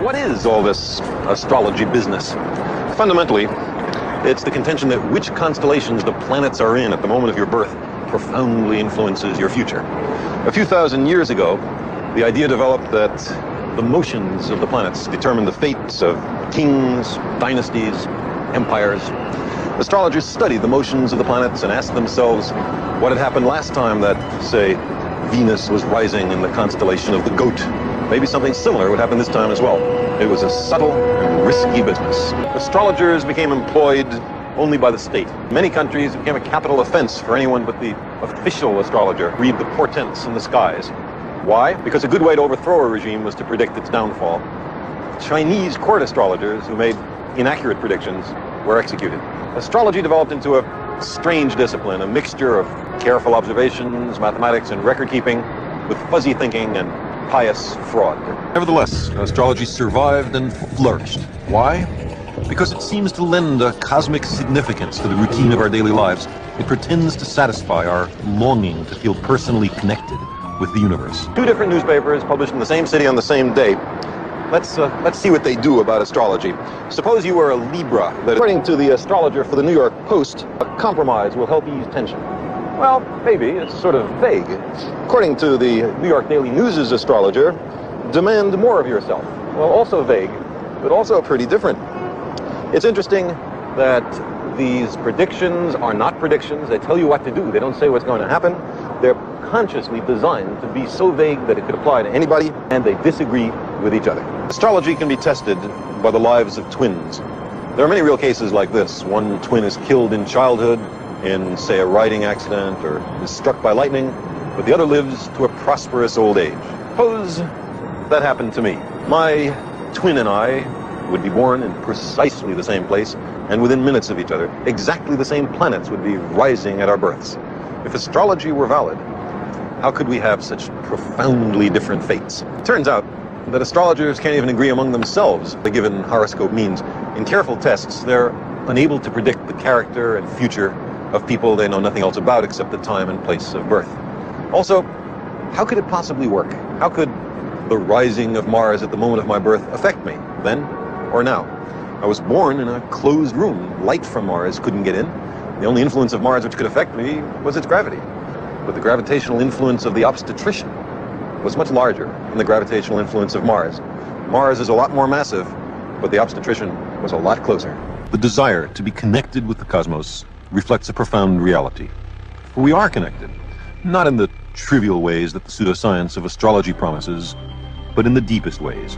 What is all this astrology business? Fundamentally, it's the contention that which constellations the planets are in at the moment of your birth profoundly influences your future. A few thousand years ago, the idea developed that the motions of the planets determine the fates of kings, dynasties, empires. Astrologers studied the motions of the planets and asked themselves what had happened last time that, say, Venus was rising in the constellation of the Goat. Maybe something similar would happen this time as well. It was a subtle and risky business. Astrologers became employed only by the state. In many countries, it became a capital offense for anyone but the official astrologer to read the portents in the skies. Why? Because a good way to overthrow a regime was to predict its downfall. Chinese court astrologers who made inaccurate predictions were executed. Astrology developed into a strange discipline, a mixture of careful observations, mathematics, and record-keeping with fuzzy thinking and pious fraud. Nevertheless, astrology survived and flourished. Why? Because it seems to lend a cosmic significance to the routine of our daily lives. It pretends to satisfy our longing to feel personally connected with the universe. Two different newspapers published in the same city on the same day. Let's see what they do about astrology. Suppose you were a Libra. According to the astrologer for the New York Post, a compromise will help ease tension. Well, maybe. It's sort of vague. According to the New York Daily News' astrologer, demand more of yourself. Well, also vague, but also pretty different. It's interesting that these predictions are not predictions. They tell you what to do. They don't say what's going to happen. They're consciously designed to be so vague that it could apply to anybody, and they disagree with each other. Astrology can be tested by the lives of twins. There are many real cases like this. One twin is killed in childhood in, say, a riding accident, or is struck by lightning, but the other lives to a prosperous old age. Suppose that happened to me. My twin and I would be born in precisely the same place, and within minutes of each other, exactly the same planets would be rising at our births. If astrology were valid, how could we have such profoundly different fates? It turns out that astrologers can't even agree among themselves what a given horoscope means. In careful tests, they're unable to predict the character and future of people they know nothing else about except the time and place of birth. Also, how could it possibly work? How could the rising of Mars at the moment of my birth affect me, then or now? I was born in a closed room. Light from Mars couldn't get in. The only influence of Mars which could affect me was its gravity. But the gravitational influence of the obstetrician was much larger than the gravitational influence of Mars. Mars is a lot more massive, but the obstetrician was a lot closer. The desire to be connected with the cosmos reflects a profound reality. For we are connected, not in the trivial ways that the pseudoscience of astrology promises, but in the deepest ways.